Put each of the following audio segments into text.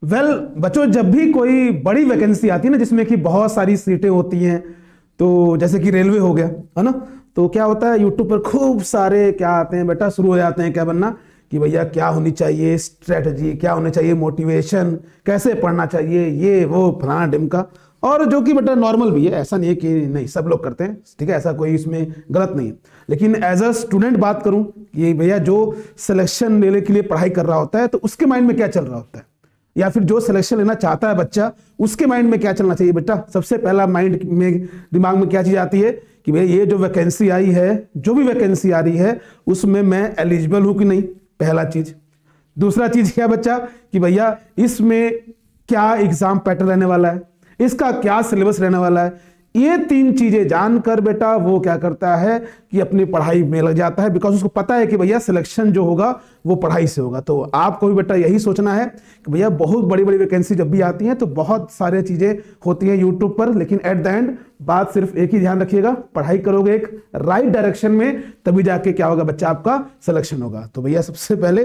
बच्चों, जब भी कोई बड़ी वैकेंसी आती है ना जिसमें कि बहुत सारी सीटें होती हैं, तो जैसे कि रेलवे हो गया है ना, तो क्या होता है यूट्यूब पर खूब सारे क्या आते हैं बेटा, शुरू हो जाते हैं क्या बनना कि भैया क्या होनी चाहिए स्ट्रेटजी, क्या होनी चाहिए मोटिवेशन, कैसे पढ़ना चाहिए, ये वो फलाना ढिमका। और जो कि बेटा नॉर्मल भी है, ऐसा नहीं है कि नहीं, सब लोग करते हैं, ठीक है, ऐसा कोई इसमें गलत नहीं है। लेकिन एज अ स्टूडेंट बात करूं कि भैया जो सिलेक्शन लेने के लिए पढ़ाई कर रहा होता है तो उसके माइंड में क्या चल रहा होता है, या फिर जो सिलेक्शन लेना चाहता है बच्चा उसके माइंड में क्या चलना चाहिए बेटा। सबसे पहला माइंड में दिमाग में क्या चीज आती है कि भैया ये जो वैकेंसी आई है, जो भी वैकेंसी आ रही है उसमें मैं एलिजिबल हूं कि नहीं, पहला चीज। दूसरा चीज क्या बच्चा कि भैया इसमें क्या एग्जाम पैटर्न रहने वाला है, इसका क्या सिलेबस रहने वाला है। ये तीन चीजें जानकर बेटा वो क्या करता है कि अपनी पढ़ाई में लग जाता है, बिकॉज उसको पता है कि भैया सिलेक्शन जो होगा वो पढ़ाई से होगा। तो आपको भी बेटा यही सोचना है कि भैया बहुत बड़ी बड़ी वैकेंसी जब भी आती हैं तो बहुत सारे चीजें होती हैं यूट्यूब पर, लेकिन एट द एंड बात सिर्फ एक ही ध्यान रखिएगा, पढ़ाई करोगे एक राइट डायरेक्शन में तभी जाके क्या होगा बच्चा, आपका सिलेक्शन होगा। तो भैया सबसे पहले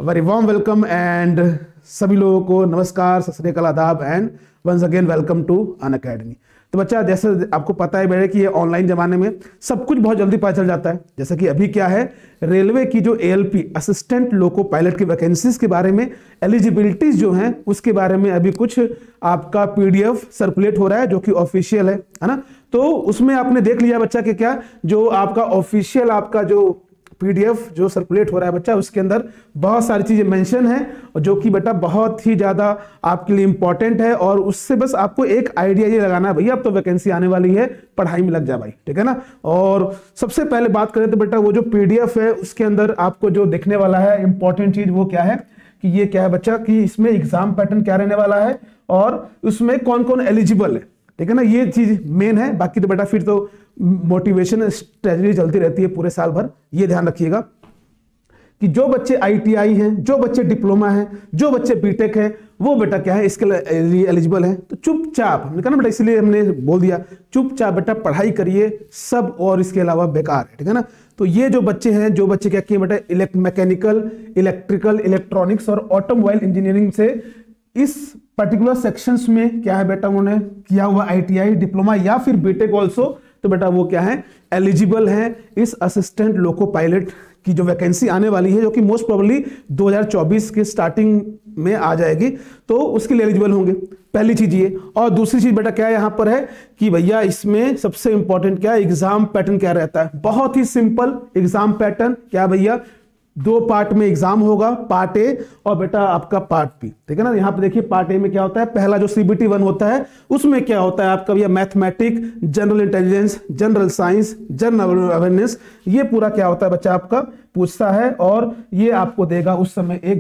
वेरी वार्म वेलकम एंड सभी लोगों को नमस्कार, सत श्री अकाल, आदाब and once again welcome to Unacademy. तो बच्चा जैसे आपको पता है बेटे कि ये ऑनलाइन जमाने में सब कुछ बहुत जल्दी पता चल जाता है। जैसे कि अभी क्या है, रेलवे की जो एएलपी असिस्टेंट लोको पायलट की वैकेंसीज के बारे में, एलिजिबिलिटीज जो हैं उसके बारे में अभी कुछ आपका पीडीएफ सर्कुलेट हो रहा है जो कि ऑफिशियल है ना। तो उसमें आपने देख लिया बच्चा कि क्या जो आपका ऑफिशियल आपका जो पीडीएफ जो सर्कुलेट हो रहा है बच्चा, उसके अंदर बहुत सारी चीजें मेंशन है जो कि बेटा बहुत ही ज्यादा आपके लिए इंपॉर्टेंट है। और उससे बस आपको एक आइडिया ये लगाना है भैया अब तो वैकेंसी आने वाली है, पढ़ाई में लग जा भाई, ठीक है ना। और सबसे पहले बात करें तो बेटा वो जो पीडीएफ है उसके अंदर आपको जो दिखने वाला है इंपॉर्टेंट चीज वो क्या है कि ये क्या है बच्चा कि इसमें एग्जाम पैटर्न क्या रहने वाला है और उसमें कौन कौन एलिजिबल है, ठीक है ना। ये चीज मेन है। बाकी तो बेटा फिर तो मोटिवेशन स्ट्रेटजी चलती रहती है पूरे साल भर। ये ध्यान रखिएगा कि जो बच्चे आईटीआई हैं, जो बच्चे डिप्लोमा हैं, जो बच्चे बीटेक हैं, वो बेटा क्या है इसके लिए एलिजिबल हैं। तो चुपचाप हमने कहा ना बेटा, इसलिए हमने बोल दिया चुपचाप बेटा पढ़ाई करिए, सब और इसके अलावा बेकार है, ठीक है ना। तो ये जो बच्चे हैं, जो बच्चे क्या किए बेटा मैकेनिकल, इलेक्ट्रिकल, इलेक्ट्रॉनिक्स और ऑटोमोबाइल इंजीनियरिंग से इस पर्टिकुलर सेक्शंस में क्या है बेटा उन्होंने किया हुआ आईटीआई, डिप्लोमा या फिर बीटेक ऑल्सो, तो बेटा वो क्या है एलिजिबल है इस असिस्टेंट लोको पायलट की जो वैकेंसी आने वाली है, जो कि मोस्ट प्रोबेबली 2024 के स्टार्टिंग में आ जाएगी, तो उसके लिए एलिजिबल होंगे। पहली चीज ये। और दूसरी चीज बेटा क्या यहां पर है कि भैया इसमें सबसे इंपॉर्टेंट क्या है, एग्जाम पैटर्न क्या रहता है। बहुत ही सिंपल एग्जाम पैटर्न क्या भैया, 2 पार्ट में एग्जाम होगा, पार्ट ए और बेटा आपका पार्ट बी, ठीक है ना। यहां पे देखिए पार्ट ए में क्या होता है, पहला जो सीबीटी 1 होता है उसमें क्या होता है आपका भैया mathematic, general intelligence, general science, general awareness, ये पूरा क्या होता है बच्चा आपका पूछता है। और ये आपको देगा उस समय 1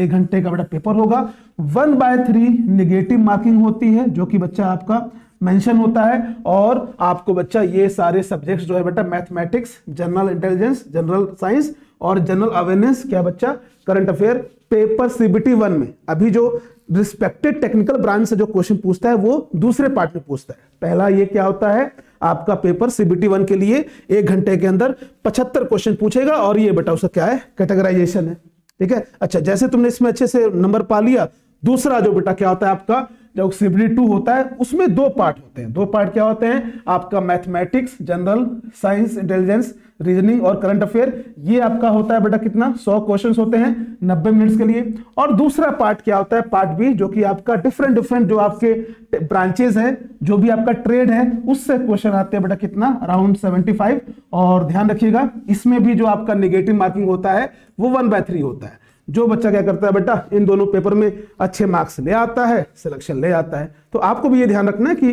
घंटे का बेटा पेपर होगा। 1/3 निगेटिव मार्किंग होती है जो कि बच्चा आपका मेंशन होता है। और आपको बच्चा ये सारे सब्जेक्ट्स जो है बेटा mathematics, general intelligence, general science और जनरल अवेयरनेस क्या बच्चा करंट अफेयर पेपर सीबीटी 1 में अभी जो रिस्पेक्टेड टेक्निकल ब्रांच से जो क्वेश्चन पूछता है वो दूसरे पार्ट में पूछता है। पहला ये क्या होता है आपका पेपर सीबीटी 1 के लिए 1 घंटे के अंदर 75 क्वेश्चन पूछेगा और ये बेटा उसका क्या है कैटेगराइजेशन है, ठीक है। अच्छा, जैसे तुमने इसमें अच्छे से नंबर पा लिया, दूसरा जो बेटा क्या होता है आपका जो सीबीटी 2 होता है उसमें 2 पार्ट होते हैं। 2 पार्ट क्या होते हैं आपका mathematics, general science, intelligence, reasoning और करंट अफेयर। ये आपका होता है बेटा कितना 100 क्वेश्चंस होते हैं 90 मिनट्स के लिए। और दूसरा पार्ट क्या होता है पार्ट बी, जो कि आपका डिफरेंट जो आपके ब्रांचेस हैं, जो भी आपका ट्रेड है उससे क्वेश्चन आते हैं बेटा कितना अराउंड 75। और ध्यान रखिएगा इसमें भी जो आपका नेगेटिव मार्किंग होता है वो 1/3 होता है। जो बच्चा क्या करता है बेटा इन दोनों पेपर में अच्छे मार्क्स ले आता है, सिलेक्शन ले आता है। तो आपको भी ये ध्यान रखना है कि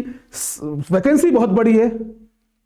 वैकेंसी बहुत बड़ी है,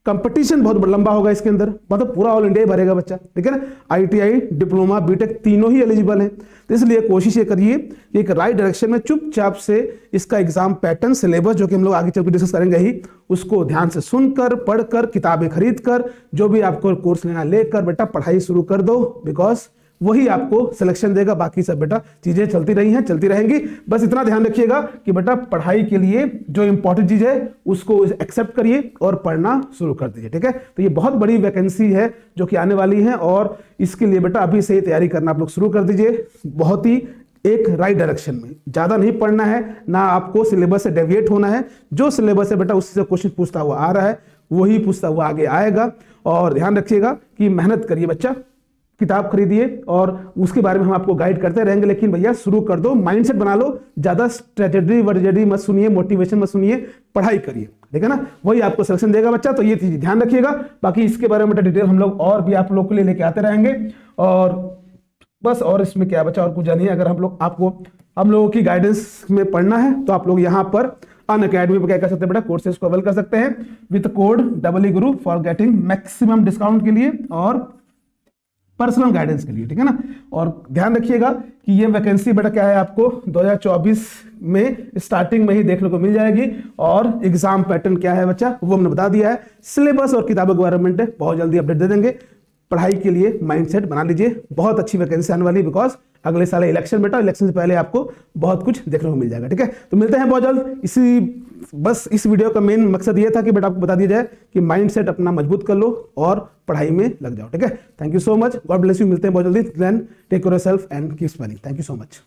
कंपटीशन बहुत लंबा होगा इसके अंदर, मतलब पूरा ऑल इंडिया ही भरेगा बच्चा, ठीक है ना। आईटीआई, डिप्लोमा, बीटेक तीनों ही एलिजिबल हैं। तो इसलिए कोशिश ये करिए कि एक राइट डायरेक्शन में चुपचाप से इसका एग्जाम पैटर्न, सिलेबस जो कि हम लोग आगे चलकर डिस्कस करेंगे ही, उसको ध्यान से सुनकर, पढ़कर, किताबें खरीद कर, जो भी आपको कोर्स लेना लेकर बेटा पढ़ाई शुरू कर दो, बिकॉज वही आपको सिलेक्शन देगा। बाकी सब बेटा चीजें चलती रही हैं, चलती रहेंगी। बस इतना ध्यान रखिएगा कि बेटा पढ़ाई के लिए जो इंपॉर्टेंट चीज है उसको एक्सेप्ट करिए और पढ़ना शुरू कर दीजिए, ठीक है। तो ये बहुत बड़ी वैकेंसी है जो कि आने वाली है और इसके लिए बेटा अभी से ही तैयारी करना आप लोग शुरू कर दीजिए। बहुत ही एक राइट डायरेक्शन में। ज्यादा नहीं पढ़ना है, ना आपको सिलेबस से डेविएट होना है। जो सिलेबस है बेटा उसी से क्वेश्चन पूछता हुआ आ रहा है वही पूछता हुआ आगे आएगा। और ध्यान रखिएगा कि मेहनत करिए बच्चा, किताब खरीदिए और उसके बारे में हम आपको गाइड करते रहेंगे। लेकिन भैया शुरू कर दो, माइंडसेट बना लो, ज्यादा स्ट्रेटेजी वर्जेडी मत सुनिए, मोटिवेशन मत सुनिए, पढ़ाई करिए, ठीक है ना, वही आपको सिलेक्शन देगा बच्चा। तो ये चीज ध्यान रखिएगा। बाकी इसके बारे में बेटा डिटेल हम लोग और भी आप लोग के लिए लेके आते रहेंगे। और बस, और इसमें क्या बच्चा और कुछ जानिए। अगर हम लोगों की गाइडेंस में पढ़ना है तो आप लोग यहाँ पर अनअकैडमी पर क्या कर सकते हैं बेटा, कोर्सेज को अवेल कर सकते हैं with code EE Guru for getting maximum discount के लिए और पर्सनल गाइडेंस के लिए, ठीक है ना। और ध्यान रखिएगा कि ये वैकेंसी बेटा क्या है, आपको 2024 में स्टार्टिंग में ही देखने को मिल जाएगी। और एग्जाम पैटर्न क्या है बच्चा वो हमने बता दिया है। सिलेबस और किताबों के बारे में बहुत जल्दी अपडेट दे देंगे। पढ़ाई के लिए माइंडसेट बना लीजिए, बहुत अच्छी वैकेंसी आने वाली, बिकॉज अगले साल इलेक्शन बेटा, इलेक्शन से पहले आपको बहुत कुछ देखने को मिल जाएगा, ठीक है। तो मिलते हैं बहुत जल्द। बस इस वीडियो का मेन मकसद ये था कि बेटा आपको बता दिया जाए कि माइंडसेट अपना मजबूत कर लो और पढ़ाई में लग जाओ, ठीक है। Thank you so much, God bless you. मिलते हैं बहुत जल्दी। Then take care of yourself and keep smiling. Thank you so much.